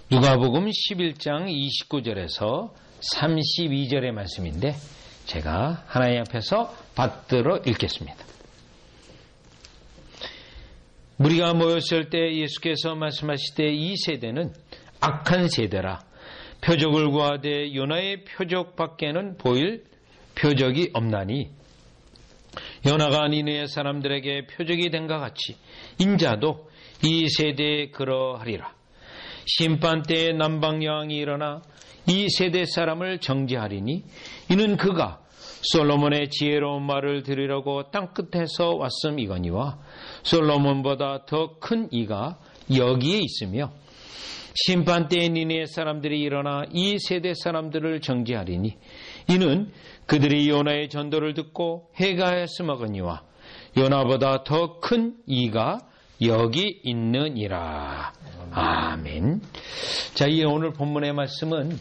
누가복음 11장 29절에서 32절의 말씀인데 제가 하나님 앞에서 받들어 읽겠습니다. 무리가 모였을 때 예수께서 말씀하시되 이 세대는 악한 세대라. 표적을 구하되 요나의 표적 밖에는 보일 표적이 없나니 요나가 니느웨 사람들에게 표적이 된것 같이 인자도 이 세대에 그러하리라. 심판 때에 남방여왕이 일어나 이 세대 사람을 정죄하리니 이는 그가 솔로몬의 지혜로운 말을 들으려고 땅끝에서 왔음이거니와 솔로몬보다 더 큰 이가 여기에 있으며 심판 때에 니느웨 사람들이 일어나 이 세대 사람들을 정죄하리니 이는 그들이 요나의 전도를 듣고 해가하였음이거니와 요나보다 더 큰 이가 여기 있느니라. 아멘. 자, 이 오늘 본문의 말씀은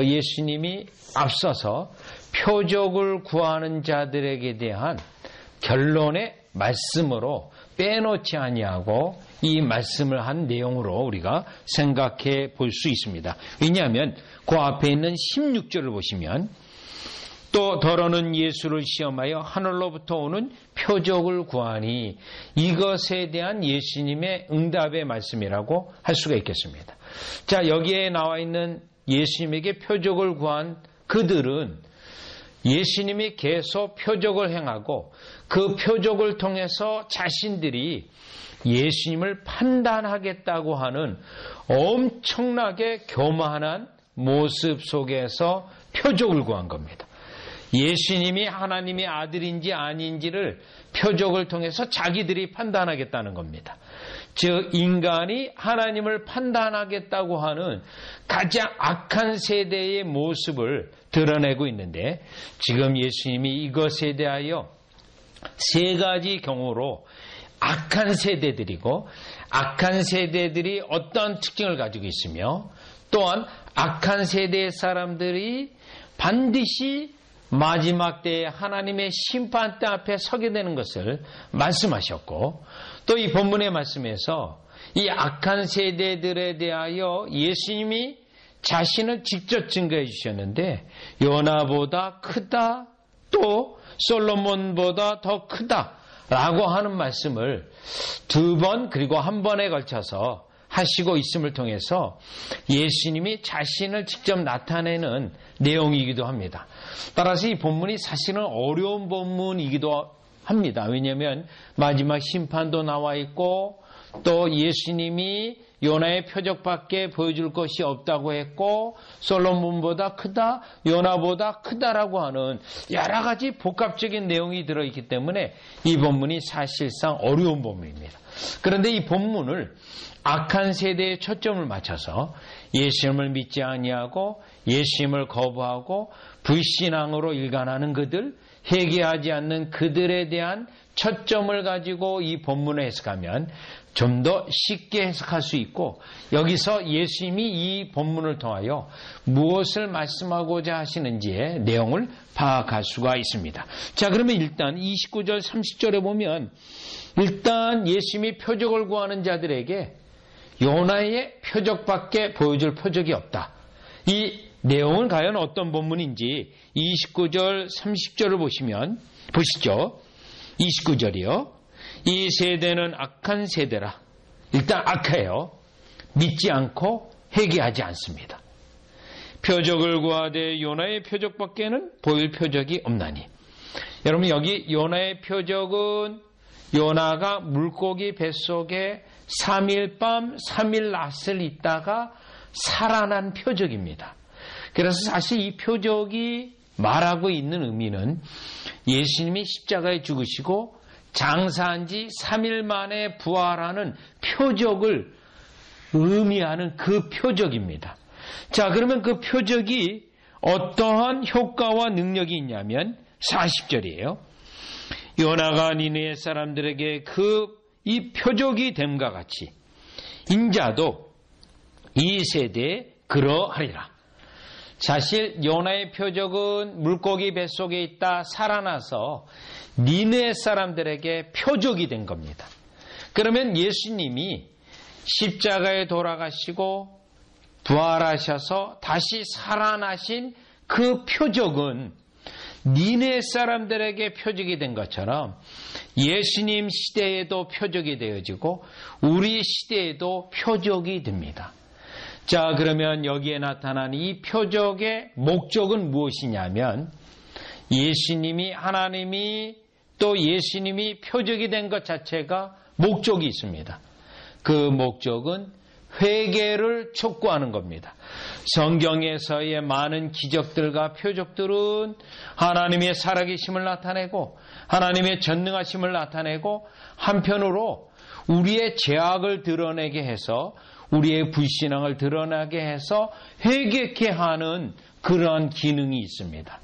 예수님이 앞서서 표적을 구하는 자들에게 대한 결론의 말씀으로 빼놓지 아니하고 이 말씀을 한 내용으로 우리가 생각해 볼 수 있습니다. 왜냐하면 그 앞에 있는 16절을 보시면 또 더러는 예수를 시험하여 하늘로부터 오는 표적을 구하니 이것에 대한 예수님의 응답의 말씀이라고 할 수가 있겠습니다. 자, 여기에 나와 있는 예수님에게 표적을 구한 그들은 예수님이 계속 표적을 행하고 그 표적을 통해서 자신들이 예수님을 판단하겠다고 하는 엄청나게 교만한 모습 속에서 표적을 구한 겁니다. 예수님이 하나님의 아들인지 아닌지를 표적을 통해서 자기들이 판단하겠다는 겁니다. 즉 인간이 하나님을 판단하겠다고 하는 가장 악한 세대의 모습을 드러내고 있는데 지금 예수님이 이것에 대하여 세 가지 경우로 악한 세대들이고 악한 세대들이 어떤 특징을 가지고 있으며 또한 악한 세대의 사람들이 반드시 마지막 때에 하나님의 심판대 앞에 서게 되는 것을 말씀하셨고 또 이 본문의 말씀에서 이 악한 세대들에 대하여 예수님이 자신을 직접 증거해 주셨는데 요나보다 크다 또 솔로몬보다 더 크다라고 하는 말씀을 두 번 그리고 한 번에 걸쳐서 하시고 있음을 통해서 예수님이 자신을 직접 나타내는 내용이기도 합니다. 따라서 이 본문이 사실은 어려운 본문이기도 합니다. 왜냐하면 마지막 심판도 나와 있고 또 예수님이 요나의 표적밖에 보여줄 것이 없다고 했고 솔로몬보다 크다, 요나보다 크다라고 하는 여러 가지 복합적인 내용이 들어있기 때문에 이 본문이 사실상 어려운 본문입니다. 그런데 이 본문을 악한 세대에 초점을 맞춰서 예수님을 믿지 아니하고 예수님을 거부하고 불신앙으로 일관하는 그들, 회개하지 않는 그들에 대한 초점을 가지고 이 본문을 해석하면 좀 더 쉽게 해석할 수 있고 여기서 예수님이 이 본문을 통하여 무엇을 말씀하고자 하시는지의 내용을 파악할 수가 있습니다. 자, 그러면 일단 29절 30절에 보면 일단 예수님이 표적을 구하는 자들에게 요나의 표적밖에 보여줄 표적이 없다. 이 내용은 과연 어떤 본문인지 29절 30절을 보시면 보시죠. 29절이요. 이 세대는 악한 세대라. 일단 악해요. 믿지 않고 회개하지 않습니다. 표적을 구하되 요나의 표적밖에는 보일 표적이 없나니. 여러분 여기 요나의 표적은 요나가 물고기 뱃속에 3일 밤 3일 낮을 있다가 살아난 표적입니다. 그래서 사실 이 표적이 말하고 있는 의미는 예수님이 십자가에 죽으시고 장사한 지 3일 만에 부활하는 표적을 의미하는 그 표적입니다. 자, 그러면 그 표적이 어떠한 효과와 능력이 있냐면 40절이에요. 요나가 니느웨 사람들에게 이 표적이 됨과 같이 인자도 이 세대에 그러하리라. 사실 요나의 표적은 물고기 뱃속에 있다 살아나서 니느웨 사람들에게 표적이 된 겁니다. 그러면 예수님이 십자가에 돌아가시고 부활하셔서 다시 살아나신 그 표적은 니네 사람들에게 표적이 된 것처럼 예수님 시대에도 표적이 되어지고 우리 시대에도 표적이 됩니다. 자, 그러면 여기에 나타난 이 표적의 목적은 무엇이냐면 예수님이, 하나님이 또 예수님이 표적이 된 것 자체가 목적이 있습니다. 그 목적은 회개를 촉구하는 겁니다. 성경에서의 많은 기적들과 표적들은 하나님의 살아계심을 나타내고 하나님의 전능하심을 나타내고 한편으로 우리의 죄악을 드러내게 해서 우리의 불신앙을 드러나게 해서 회개케 하는 그러한 기능이 있습니다.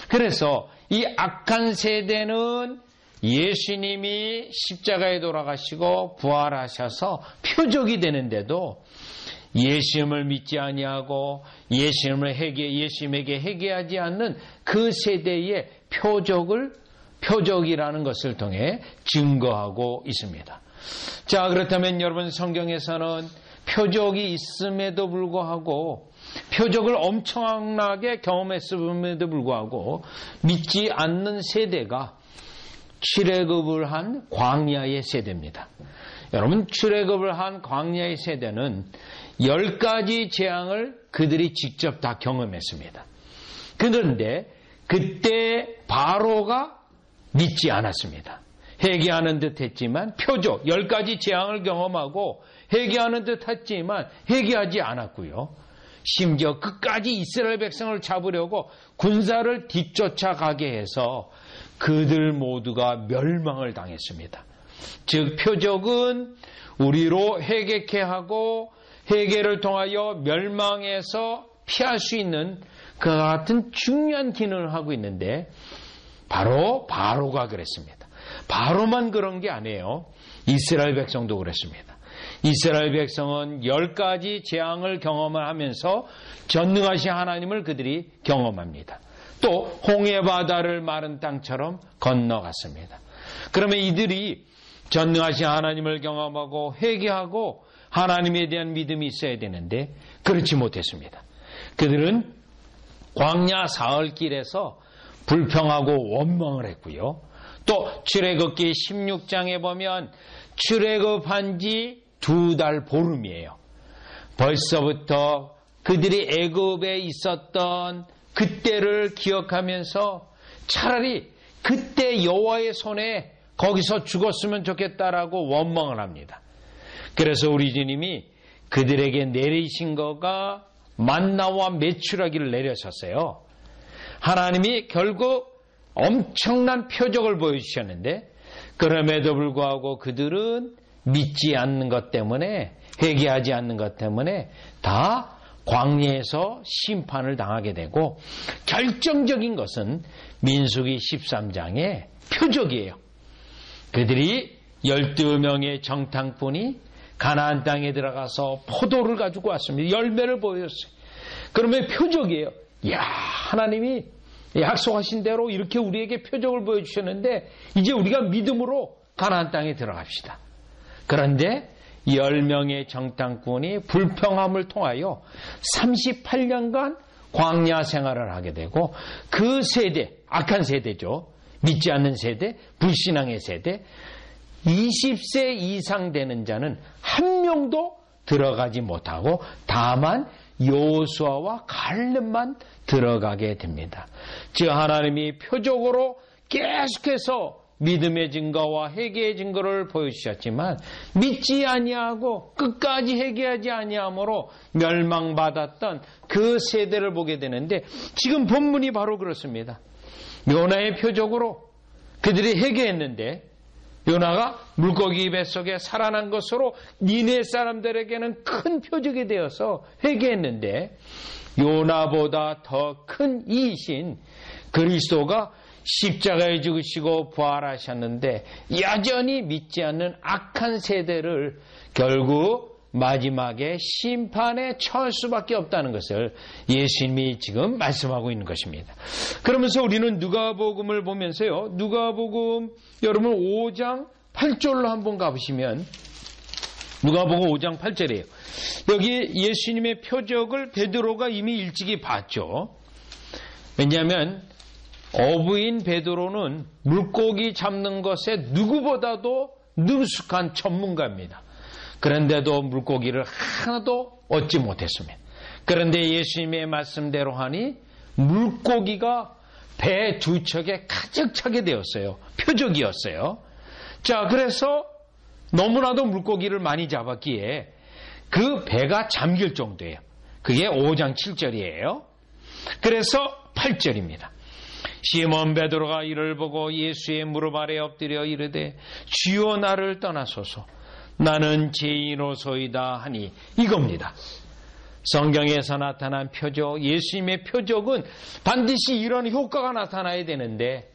그래서 이 악한 세대는 예수님이 십자가에 돌아가시고 부활하셔서 표적이 되는데도 예수님을 믿지 아니하고 예수님에게 회개하지 않는 그 세대의 표적이라는 것을 통해 증거하고 있습니다. 자, 그렇다면 여러분, 성경에서는 표적이 있음에도 불구하고 표적을 엄청나게 경험했음에도 불구하고 믿지 않는 세대가 출애굽을 한 광야의 세대입니다. 여러분, 출애굽을 한 광야의 세대는 10가지 재앙을 그들이 직접 다 경험했습니다. 그런데 그때 바로가 믿지 않았습니다. 회개하는 듯 했지만 표적 10가지 재앙을 경험하고 회개하는 듯 했지만 회개하지 않았고요. 심지어 끝까지 이스라엘 백성을 잡으려고 군사를 뒤쫓아가게 해서 그들 모두가 멸망을 당했습니다. 즉 표적은 우리로 회개케 하고 회개를 통하여 멸망에서 피할 수 있는 그와 같은 중요한 기능을 하고 있는데 바로가 그랬습니다. 바로만 그런 게 아니에요. 이스라엘 백성도 그랬습니다. 이스라엘 백성은 10가지 재앙을 경험을 하면서 전능하신 하나님을 그들이 경험합니다. 또 홍해 바다를 마른 땅처럼 건너갔습니다. 그러면 이들이 전능하신 하나님을 경험하고 회개하고 하나님에 대한 믿음이 있어야 되는데 그렇지 못했습니다. 그들은 광야 사흘길에서 불평하고 원망을 했고요. 또 출애굽기 16장에 보면 출애굽한 지 2달 보름이에요. 벌써부터 그들이 애굽에 있었던 그때를 기억하면서 차라리 그때 여호와의 손에 거기서 죽었으면 좋겠다라고 원망을 합니다. 그래서 우리 주님이 그들에게 내리신 거가 만나와 메추라기를 내려셨어요. 하나님이 결국 엄청난 표적을 보여주셨는데 그럼에도 불구하고 그들은 믿지 않는 것 때문에 회개하지 않는 것 때문에 다 광야에서 심판을 당하게 되고 결정적인 것은 민수기 13장의 표적이에요. 그들이 12명의 정탐꾼이 가나안 땅에 들어가서 포도를 가지고 왔습니다. 열매를 보였어요. 그러면 표적이에요. 이야, 하나님이 약속하신 대로 이렇게 우리에게 표적을 보여주셨는데 이제 우리가 믿음으로 가나안 땅에 들어갑시다. 그런데 10명의 정탐꾼이 불평함을 통하여 38년간 광야 생활을 하게 되고 그 세대, 악한 세대죠. 믿지 않는 세대, 불신앙의 세대, 20세 이상 되는 자는 한 명도 들어가지 못하고 다만 여호수아와 갈렙만 들어가게 됩니다. 즉 하나님이 표적으로 계속해서 믿음의 증거와 회개의 증거를 보여주셨지만 믿지 아니하고 끝까지 회개하지 아니함으로 멸망받았던 그 세대를 보게 되는데 지금 본문이 바로 그렇습니다. 요나의 표적으로 그들이 회개했는데 요나가 물고기 뱃속에 살아난 것으로 니네 사람들에게는 큰 표적이 되어서 회개했는데 요나보다 더 큰 이이신 그리스도가 십자가에 죽으시고 부활하셨는데 여전히 믿지 않는 악한 세대를 결국 마지막에 심판에 처할 수밖에 없다는 것을 예수님이 지금 말씀하고 있는 것입니다. 그러면서 우리는 누가복음을 보면서요. 누가복음 여러분 5장 8절로 한번 가보시면 누가복음 5장 8절이에요. 여기 예수님의 표적을 베드로가 이미 일찍이 봤죠. 왜냐하면 어부인 베드로는 물고기 잡는 것에 누구보다도 능숙한 전문가입니다. 그런데도 물고기를 하나도 얻지 못했습니다. 그런데 예수님의 말씀대로 하니 물고기가 배 두 척에 가득 차게 되었어요. 표적이었어요. 자, 그래서 너무나도 물고기를 많이 잡았기에 그 배가 잠길 정도예요. 그게 5장 7절이에요. 그래서 8절입니다. 시몬 베드로가 이를 보고 예수의 무릎 아래 엎드려 이르되 주여 나를 떠나소서 나는 죄인으로소이다 하니 이겁니다. 성경에서 나타난 표적, 예수님의 표적은 반드시 이런 효과가 나타나야 되는데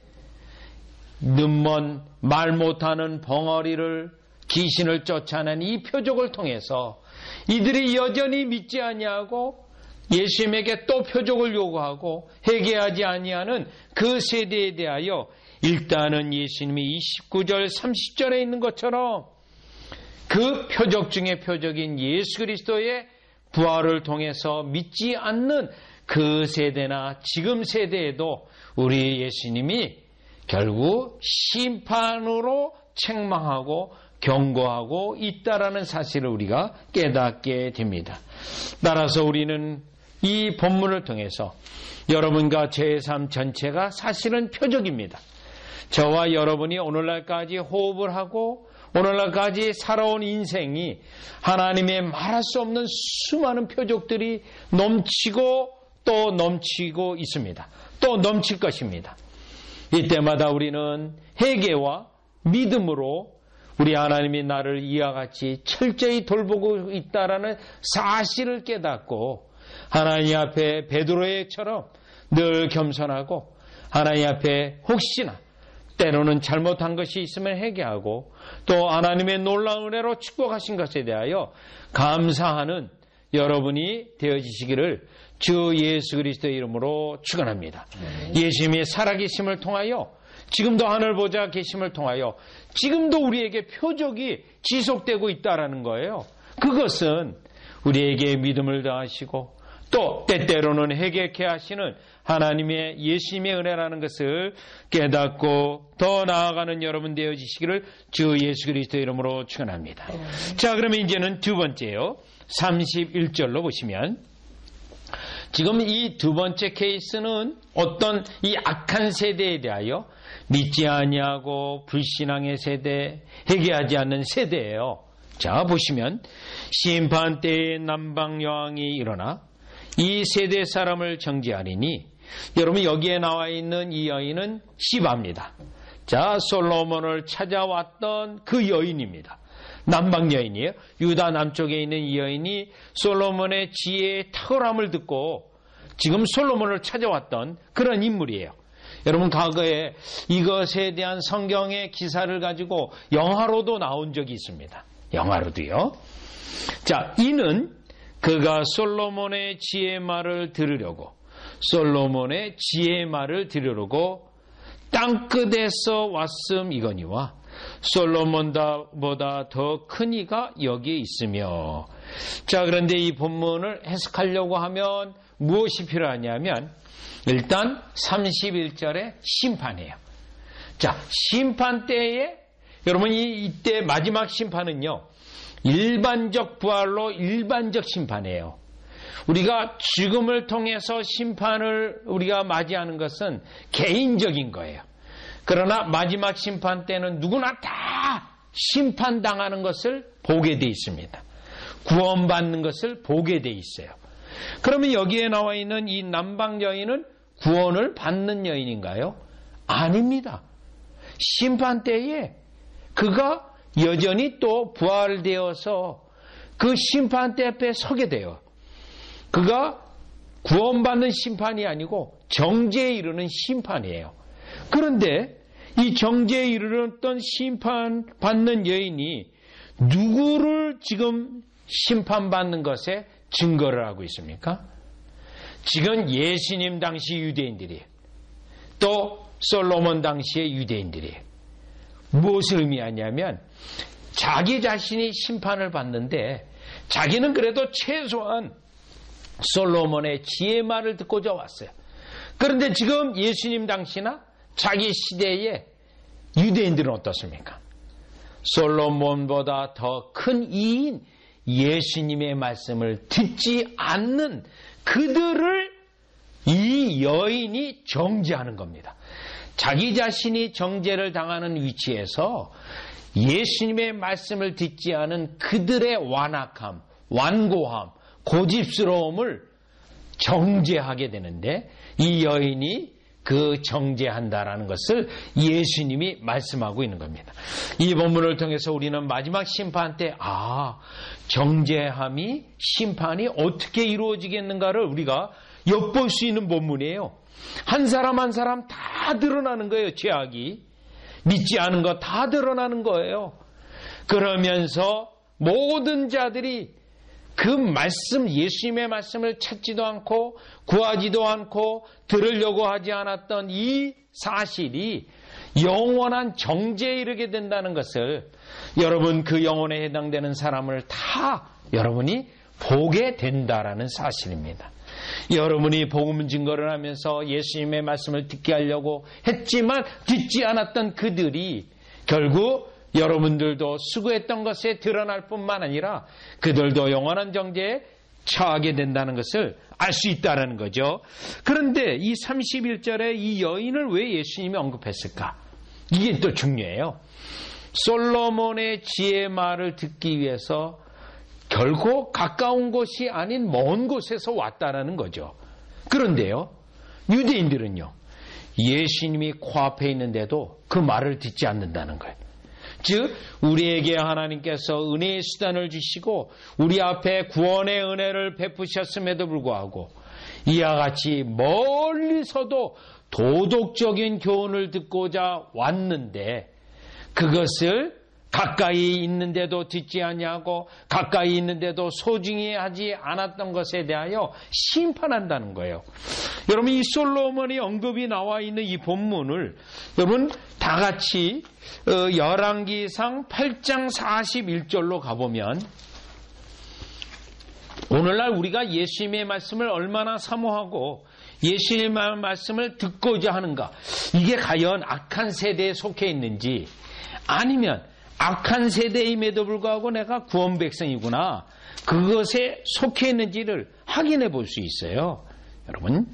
눈먼 말 못하는 벙어리를 귀신을 쫓아낸 이 표적을 통해서 이들이 여전히 믿지 아니하고 예수님에게 또 표적을 요구하고 회개하지 아니하는 그 세대에 대하여 일단은 예수님이 29절 30절에 있는 것처럼 그 표적 중의 표적인 예수 그리스도의 부활을 통해서 믿지 않는 그 세대나 지금 세대에도 우리 예수님이 결국 심판으로 책망하고 경고하고 있다라는 사실을 우리가 깨닫게 됩니다. 따라서 우리는 이 본문을 통해서 여러분과 제 삶 전체가 사실은 표적입니다. 저와 여러분이 오늘날까지 호흡을 하고 오늘날까지 살아온 인생이 하나님의 말할 수 없는 수많은 표적들이 넘치고 또 넘치고 있습니다. 또 넘칠 것입니다. 이때마다 우리는 회개와 믿음으로 우리 하나님이 나를 이와 같이 철저히 돌보고 있다라는 사실을 깨닫고 하나님 앞에 베드로처럼 늘 겸손하고 하나님 앞에 혹시나 때로는 잘못한 것이 있으면 회개하고 또 하나님의 놀라운 은혜로 축복하신 것에 대하여 감사하는 여러분이 되어지시기를 주 예수 그리스도의 이름으로 축원합니다. 예수님의 살아계심을 통하여 지금도 하늘 보좌 계심을 통하여 지금도 우리에게 표적이 지속되고 있다라는 거예요. 그것은 우리에게 믿음을 더하시고 또 때때로는 회개케 하시는 하나님의 예수님의 은혜라는 것을 깨닫고 더 나아가는 여러분 되어지시기를 주 예수 그리스도의 이름으로 축원합니다. 자, 그러면 이제는 두 번째요. 31절로 보시면 지금 이 두 번째 케이스는 어떤 이 악한 세대에 대하여 믿지 아니하고 불신앙의 세대, 회개하지 않는 세대예요. 자, 보시면 심판 때에 남방 여왕이 일어나 이 세대 사람을 정죄하리니 여러분 여기에 나와 있는 이 여인은 시바입니다. 자, 솔로몬을 찾아왔던 그 여인입니다. 남방 여인이에요. 유다 남쪽에 있는 이 여인이 솔로몬의 지혜의 탁월함을 듣고 지금 솔로몬을 찾아왔던 그런 인물이에요. 여러분 과거에 이것에 대한 성경의 기사를 가지고 영화로도 나온 적이 있습니다. 영화로도요. 자, 이는 그가 솔로몬의 지혜의 말을 들으려고 솔로몬의 지혜의 말을 들으려고 땅끝에서 왔음 이거니와 솔로몬보다 더 큰 이가 여기에 있으며. 자, 그런데 이 본문을 해석하려고 하면 무엇이 필요하냐면 일단 31절의 심판이에요. 자, 심판 때에 여러분이 이때 마지막 심판은요. 일반적 부활로 일반적 심판이에요. 우리가 죽음을 통해서 심판을 우리가 맞이하는 것은 개인적인 거예요. 그러나 마지막 심판 때는 누구나 다 심판당하는 것을 보게 돼 있습니다. 구원받는 것을 보게 돼 있어요. 그러면 여기에 나와 있는 이 남방 여인은 구원을 받는 여인인가요? 아닙니다. 심판 때에 그가 여전히 또 부활되어서 그 심판대 앞에 서게 돼요. 그가 구원받는 심판이 아니고 정죄에 이르는 심판이에요. 그런데 이 정죄에 이르렀던 심판받는 여인이 누구를 지금 심판받는 것에 증거를 하고 있습니까? 지금 예수님 당시 유대인들이에요. 또 솔로몬 당시의 유대인들이에요. 무엇을 의미하냐면 자기 자신이 심판을 받는데 자기는 그래도 최소한 솔로몬의 지혜 말을 듣고자 왔어요. 그런데 지금 예수님 당시나 자기 시대에 유대인들은 어떻습니까? 솔로몬보다 더 큰 이인 예수님의 말씀을 듣지 않는 그들을 이 여인이 정죄하는 겁니다. 자기 자신이 정죄를 당하는 위치에서 예수님의 말씀을 듣지 않은 그들의 완악함, 완고함, 고집스러움을 정죄하게 되는데 이 여인이 그 정죄한다라는 것을 예수님이 말씀하고 있는 겁니다. 이 본문을 통해서 우리는 마지막 심판 때 정죄함이 심판이 어떻게 이루어지겠는가를 우리가 엿볼 수 있는 본문이에요. 한 사람 한 사람 다 드러나는 거예요. 죄악이. 믿지 않은 거 다 드러나는 거예요. 그러면서 모든 자들이 그 말씀, 예수님의 말씀을 찾지도 않고 구하지도 않고 들으려고 하지 않았던 이 사실이 영원한 정죄에 이르게 된다는 것을 여러분 그 영혼에 해당되는 사람을 다 여러분이 보게 된다라는 사실입니다. 여러분이 복음 증거를 하면서 예수님의 말씀을 듣게 하려고 했지만 듣지 않았던 그들이 결국 여러분들도 수고했던 것에 드러날 뿐만 아니라 그들도 영원한 정죄에 처하게 된다는 것을 알 수 있다는 거죠. 그런데 이 31절에 이 여인을 왜 예수님이 언급했을까? 이게 또 중요해요. 솔로몬의 지혜 말을 듣기 위해서 결코 가까운 곳이 아닌 먼 곳에서 왔다라는 거죠. 그런데요, 유대인들은요, 예수님이 코앞에 있는데도 그 말을 듣지 않는다는 거예요. 즉 우리에게 하나님께서 은혜의 수단을 주시고 우리 앞에 구원의 은혜를 베푸셨음에도 불구하고 이와 같이 멀리서도 도덕적인 교훈을 듣고자 왔는데 그것을 가까이 있는데도 듣지 아니하고 가까이 있는데도 소중히 하지 않았던 것에 대하여 심판한다는 거예요. 여러분 이 솔로몬의 언급이 나와 있는 이 본문을 여러분 다 같이 열왕기상 8장 41절로 가보면 오늘날 우리가 예수님의 말씀을 얼마나 사모하고 예수님의 말씀을 듣고자 하는가, 이게 과연 악한 세대에 속해 있는지 아니면 악한 세대임에도 불구하고 내가 구원 백성이구나, 그것에 속해 있는지를 확인해 볼 수 있어요. 여러분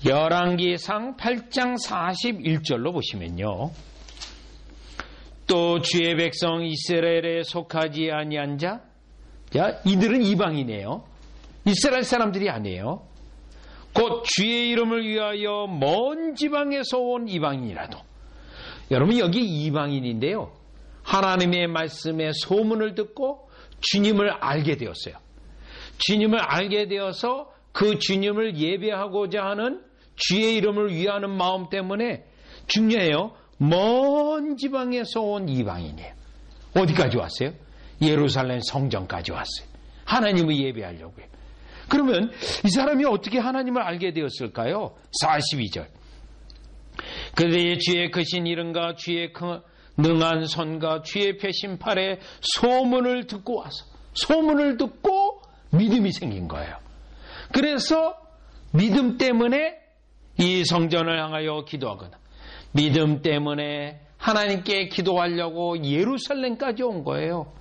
열왕기상 8장 41절로 보시면요, 또 주의 백성 이스라엘에 속하지 아니한 자, 이들은 이방이네요. 이스라엘 사람들이 아니에요. 곧 주의 이름을 위하여 먼 지방에서 온 이방인이라도. 여러분 여기 이방인인데요, 하나님의 말씀에 소문을 듣고 주님을 알게 되었어요. 주님을 알게 되어서 그 주님을 예배하고자 하는 주의 이름을 위하는 마음 때문에 중요해요. 먼 지방에서 온 이방인이에요. 어디까지 왔어요? 예루살렘 성전까지 왔어요. 하나님을 예배하려고요. 그러면 이 사람이 어떻게 하나님을 알게 되었을까요? 42절. 그들의 주의 크신 이름과 주의 능한 손과 주의 펴신 팔에 소문을 듣고 와서 소문을 듣고 믿음이 생긴 거예요. 그래서 믿음 때문에 이 성전을 향하여 기도하거나 믿음 때문에 하나님께 기도하려고 예루살렘까지 온 거예요.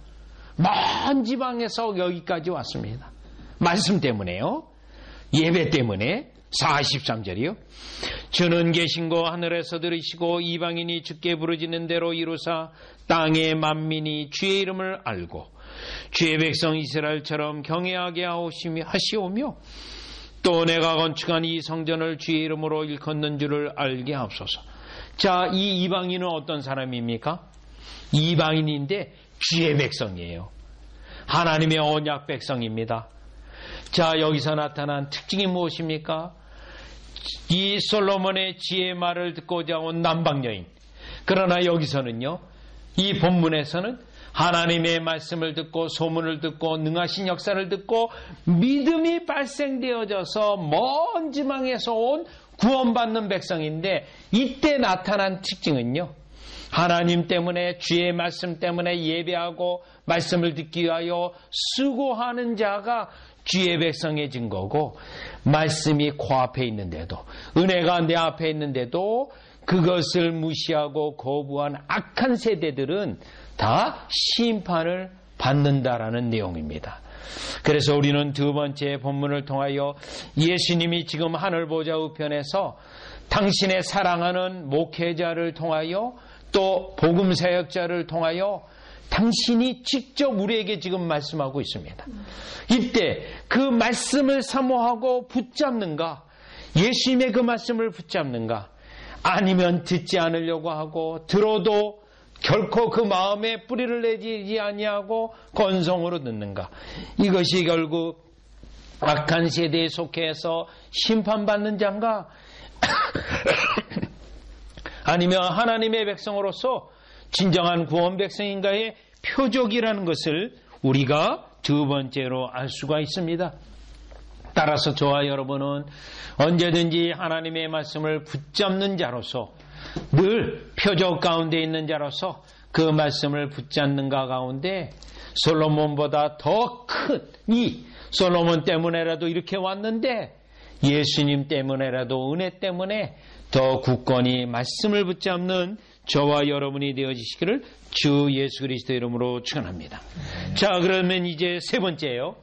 먼 지방에서 여기까지 왔습니다. 말씀 때문에요. 예배 때문에. 43절이요. 주는 계신고 하늘에서 들으시고 이방인이 주께 부르짖는 대로 이루사 땅의 만민이 주의 이름을 알고 주의 백성 이스라엘처럼 경외하게 하시오며 또 내가 건축한 이 성전을 주의 이름으로 일컫는 줄을 알게 하옵소서. 자, 이 이방인은 어떤 사람입니까? 이방인인데 주의 백성이에요. 하나님의 언약 백성입니다. 자, 여기서 나타난 특징이 무엇입니까? 이 솔로몬의 지혜 말을 듣고자 온 남방 여인. 그러나 여기서는요, 이 본문에서는 하나님의 말씀을 듣고 소문을 듣고 능하신 역사를 듣고 믿음이 발생되어져서 먼 지방에서 온 구원받는 백성인데 이때 나타난 특징은요, 하나님 때문에, 주의 말씀 때문에 예배하고 말씀을 듣기 위하여 수고하는 자가 주의 백성해진 거고, 말씀이 코앞에 있는데도, 은혜가 내 앞에 있는데도 그것을 무시하고 거부한 악한 세대들은 다 심판을 받는다라는 내용입니다. 그래서 우리는 두 번째 본문을 통하여 예수님이 지금 하늘 보좌 우편에서 당신의 사랑하는 목회자를 통하여 또 복음 사역자를 통하여 당신이 직접 우리에게 지금 말씀하고 있습니다. 이때 그 말씀을 사모하고 붙잡는가? 예수님의 그 말씀을 붙잡는가? 아니면 듣지 않으려고 하고 들어도 결코 그 마음에 뿌리를 내지 아니하고 건성으로 듣는가? 이것이 결국 악한 세대에 속해서 심판받는 자인가? 아니면 하나님의 백성으로서 진정한 구원 백성인가의 표적이라는 것을 우리가 두 번째로 알 수가 있습니다. 따라서 저와 여러분은 언제든지 하나님의 말씀을 붙잡는 자로서, 늘 표적 가운데 있는 자로서 그 말씀을 붙잡는가 가운데 솔로몬보다 더 큰 이 솔로몬 때문에라도 이렇게 왔는데 예수님 때문에라도 은혜 때문에 더 굳건히 말씀을 붙잡는 저와 여러분이 되어지시기를 주 예수 그리스도 이름으로 축원합니다. 자, 그러면 이제 세 번째예요.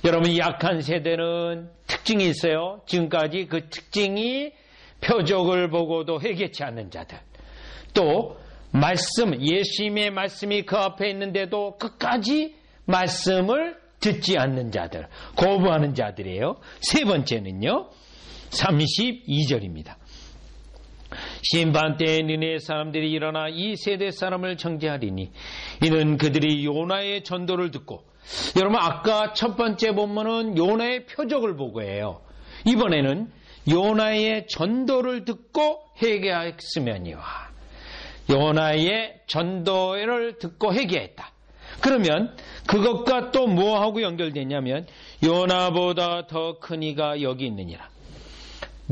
여러분, 약한 세대는 특징이 있어요. 지금까지 그 특징이 표적을 보고도 회개치 않는 자들, 또 말씀, 예수님의 말씀이 그 앞에 있는데도 끝까지 말씀을 듣지 않는 자들, 거부하는 자들이에요. 세 번째는요, 32절입니다. 심판 때에 니네 사람들이 일어나 이 세대 사람을 정죄하리니 이는 그들이 요나의 전도를 듣고, 여러분 아까 첫 번째 본문은 요나의 표적을 보고 해요. 이번에는 요나의 전도를 듣고 회개하였으면이와, 요나의 전도를 듣고 회개했다. 그러면 그것과 또 뭐하고 연결되냐면 요나보다 더 큰 이가 여기 있느니라.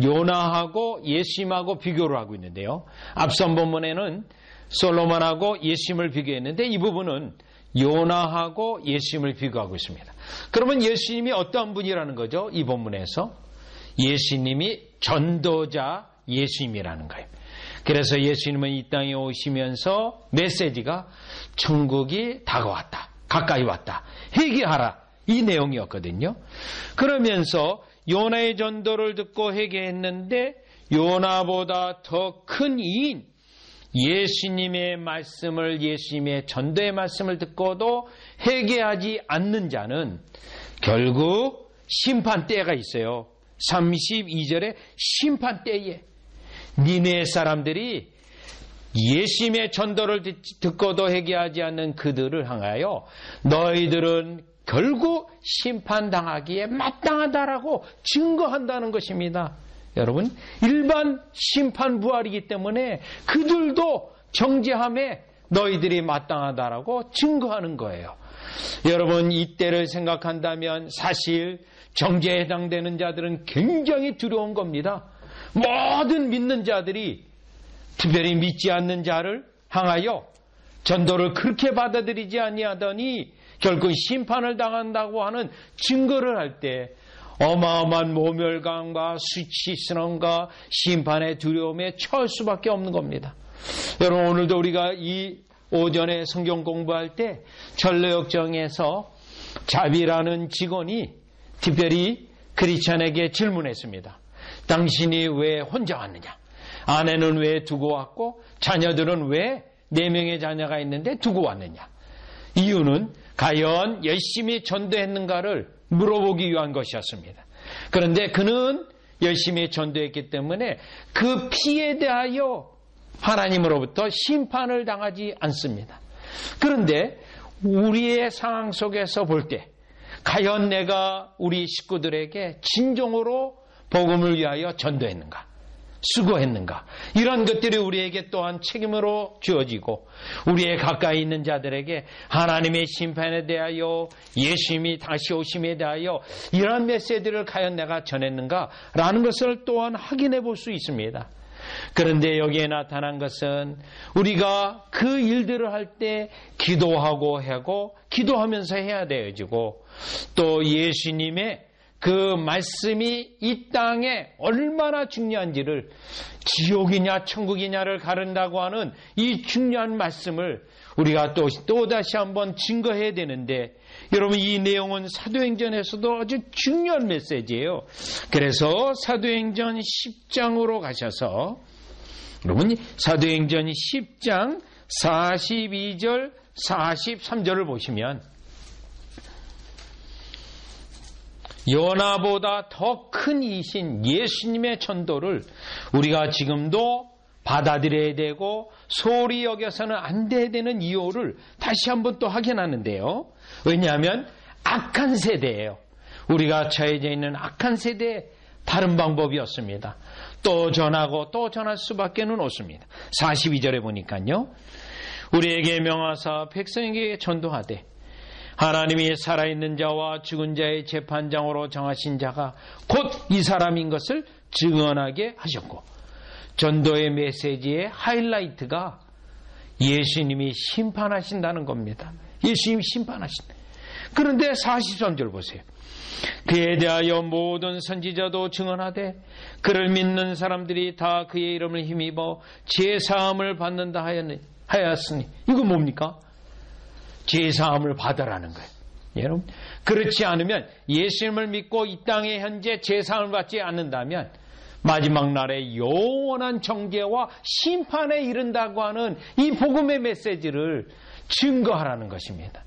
요나하고 예수님하고 비교를 하고 있는데요. 앞선 본문에는 솔로몬하고 예수님을 비교했는데 이 부분은 요나하고 예수님을 비교하고 있습니다. 그러면 예수님이 어떠한 분이라는 거죠? 이 본문에서 예수님이 전도자 예수님이라는 거예요. 그래서 예수님은 이 땅에 오시면서 메시지가 천국이 다가왔다, 가까이 왔다, 회개하라, 이 내용이었거든요. 그러면서 요나의 전도를 듣고 회개했는데 요나보다 더 큰 이인 예수님의 말씀을, 예수님의 전도의 말씀을 듣고도 회개하지 않는 자는 결국 심판 때가 있어요. 32절에 심판 때에 니네 사람들이 예수님의 전도를 듣고도 회개하지 않는 그들을 향하여 너희들은 결국 심판당하기에 마땅하다라고 증거한다는 것입니다. 여러분, 일반 심판 부활이기 때문에 그들도 정죄함에 너희들이 마땅하다라고 증거하는 거예요. 여러분, 이때를 생각한다면 사실 정죄에 해당되는 자들은 굉장히 두려운 겁니다. 모든 믿는 자들이 특별히 믿지 않는 자를 향하여 전도를 그렇게 받아들이지 아니하더니 결국 심판을 당한다고 하는 증거를 할 때 어마어마한 모멸감과 수치스러움과 심판의 두려움에 처할 수밖에 없는 겁니다. 여러분, 오늘도 우리가 이 오전에 성경 공부할 때 전례역정에서 자비라는 직원이 특별히 크리스찬에게 질문했습니다. 당신이 왜 혼자 왔느냐? 아내는 왜 두고 왔고 자녀들은 왜 4명의 자녀가 있는데 두고 왔느냐? 이유는 과연 열심히 전도했는가를 물어보기 위한 것이었습니다. 그런데 그는 열심히 전도했기 때문에 그 피에 대하여 하나님으로부터 심판을 당하지 않습니다. 그런데 우리의 상황 속에서 볼 때 과연 내가 우리 식구들에게 진정으로 복음을 위하여 전도했는가? 수고했는가? 이런 것들이 우리에게 또한 책임으로 주어지고 우리의 가까이 있는 자들에게 하나님의 심판에 대하여 예수님이 다시 오심에 대하여 이러한 메시지를 과연 내가 전했는가? 라는 것을 또한 확인해 볼 수 있습니다. 그런데 여기에 나타난 것은 우리가 그 일들을 할 때 기도하고 기도하면서 해야 되어지고, 또 예수님의 그 말씀이 이 땅에 얼마나 중요한지를, 지옥이냐 천국이냐를 가른다고 하는 이 중요한 말씀을 우리가 또다시 한번 증거해야 되는데, 여러분 이 내용은 사도행전에서도 아주 중요한 메시지예요. 그래서 사도행전 10장으로 가셔서, 여러분 사도행전 10장 42절 43절을 보시면, 요나보다 더 큰 이신 예수님의 전도를 우리가 지금도 받아들여야 되고 소홀히 여겨서는 안 돼야 되는 이유를 다시 한번 또 확인하는데요. 왜냐하면 악한 세대예요. 우리가 처해져 있는 악한 세대에 다른 방법이 없습니다. 또 전하고 또 전할 수밖에는 없습니다. 42절에 보니까요, 우리에게 명하사 백성에게 전도하되 하나님이 살아있는 자와 죽은 자의 재판장으로 정하신 자가 곧 이 사람인 것을 증언하게 하셨고, 전도의 메시지의 하이라이트가 예수님이 심판하신다는 겁니다. 예수님이 심판하신다. 그런데 43절 보세요. 그에 대하여 모든 선지자도 증언하되 그를 믿는 사람들이 다 그의 이름을 힘입어 제사함을 받는다 하였으니, 이거 뭡니까? 제사함을 받으라는 거예요. 여러분, 그렇지 않으면, 예수님을 믿고 이 땅에 현재 제사함을 받지 않는다면 마지막 날에 영원한 정죄와 심판에 이른다고 하는 이 복음의 메시지를 증거하라는 것입니다.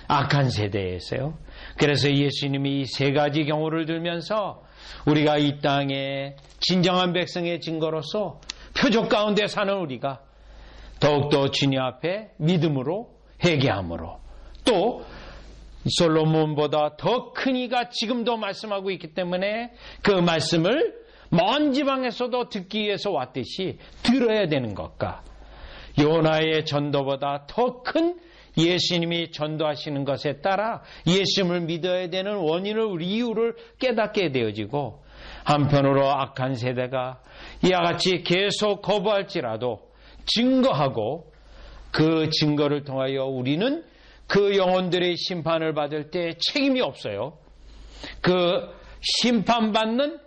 악한 세대에서요. 그래서 예수님이 이 세 가지 경우를 들면서 우리가 이 땅에 진정한 백성의 증거로서 표적 가운데 사는 우리가 더욱더 주님 앞에 믿음으로 회개함으로, 또 솔로몬보다 더 큰 이가 지금도 말씀하고 있기 때문에 그 말씀을 먼 지방에서도 듣기 위해서 왔듯이 들어야 되는 것과, 요나의 전도보다 더 큰 예수님이 전도하시는 것에 따라 예수님을 믿어야 되는 원인을, 이유를 깨닫게 되어지고, 한편으로 악한 세대가 이와 같이 계속 거부할지라도 증거하고, 그 증거를 통하여 우리는 그 영혼들의 심판을 받을 때 책임이 없어요. 그 심판받는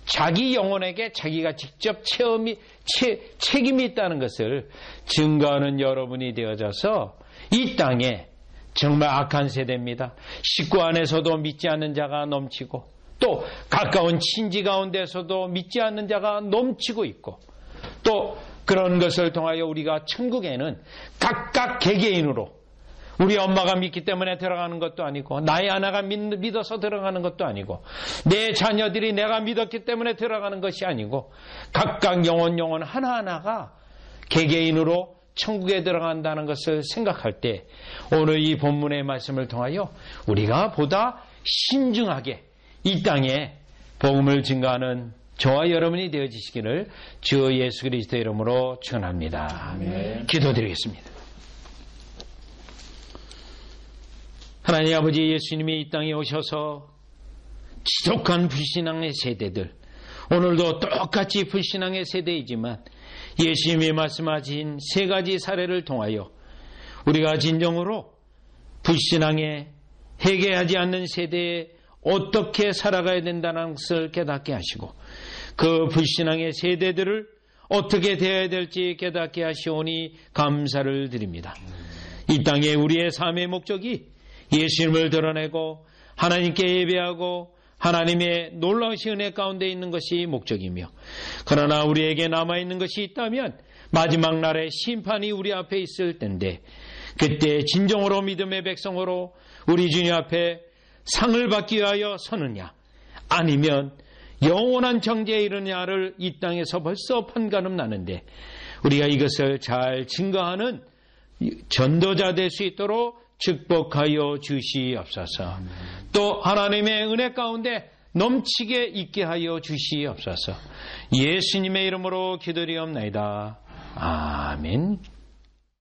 자기 영혼에게 자기가 직접 책임이 있다는 것을 증거하는 여러분이 되어져서 이 땅에 정말 악한 세대입니다. 식구 안에서도 믿지 않는 자가 넘치고, 또 가까운 친지 가운데서도 믿지 않는 자가 넘치고 있고, 또 그런 것을 통하여 우리가 천국에는 각각 개개인으로, 우리 엄마가 믿기 때문에 들어가는 것도 아니고, 나의 아내가 믿어서 들어가는 것도 아니고, 내 자녀들이 내가 믿었기 때문에 들어가는 것이 아니고, 각각 영혼 하나하나가 개개인으로 천국에 들어간다는 것을 생각할 때, 오늘 이 본문의 말씀을 통하여 우리가 보다 신중하게 이 땅에 복음을 증거하는 저와 여러분이 되어지시기를 주 예수 그리스도 이름으로 축원합니다. 아멘. 기도드리겠습니다. 하나님 아버지, 예수님이 이 땅에 오셔서 지독한 불신앙의 세대들, 오늘도 똑같이 불신앙의 세대이지만 예수님이 말씀하신 세 가지 사례를 통하여 우리가 진정으로 불신앙에 회개하지 않는 세대에 어떻게 살아가야 된다는 것을 깨닫게 하시고, 그 불신앙의 세대들을 어떻게 대해야 될지 깨닫게 하시오니 감사를 드립니다. 이 땅에 우리의 삶의 목적이 예수님을 드러내고 하나님께 예배하고 하나님의 놀라우신 은혜 가운데 있는 것이 목적이며, 그러나 우리에게 남아있는 것이 있다면 마지막 날에 심판이 우리 앞에 있을 텐데, 그때 진정으로 믿음의 백성으로 우리 주님 앞에 상을 받기 위하여 서느냐, 아니면 영원한 정죄에 이르느냐를 이 땅에서 벌써 판가름 나는데, 우리가 이것을 잘 증거하는 전도자 될 수 있도록 축복하여 주시옵소서. 또 하나님의 은혜 가운데 넘치게 있게 하여 주시옵소서. 예수님의 이름으로 기도드리옵나이다. 아멘.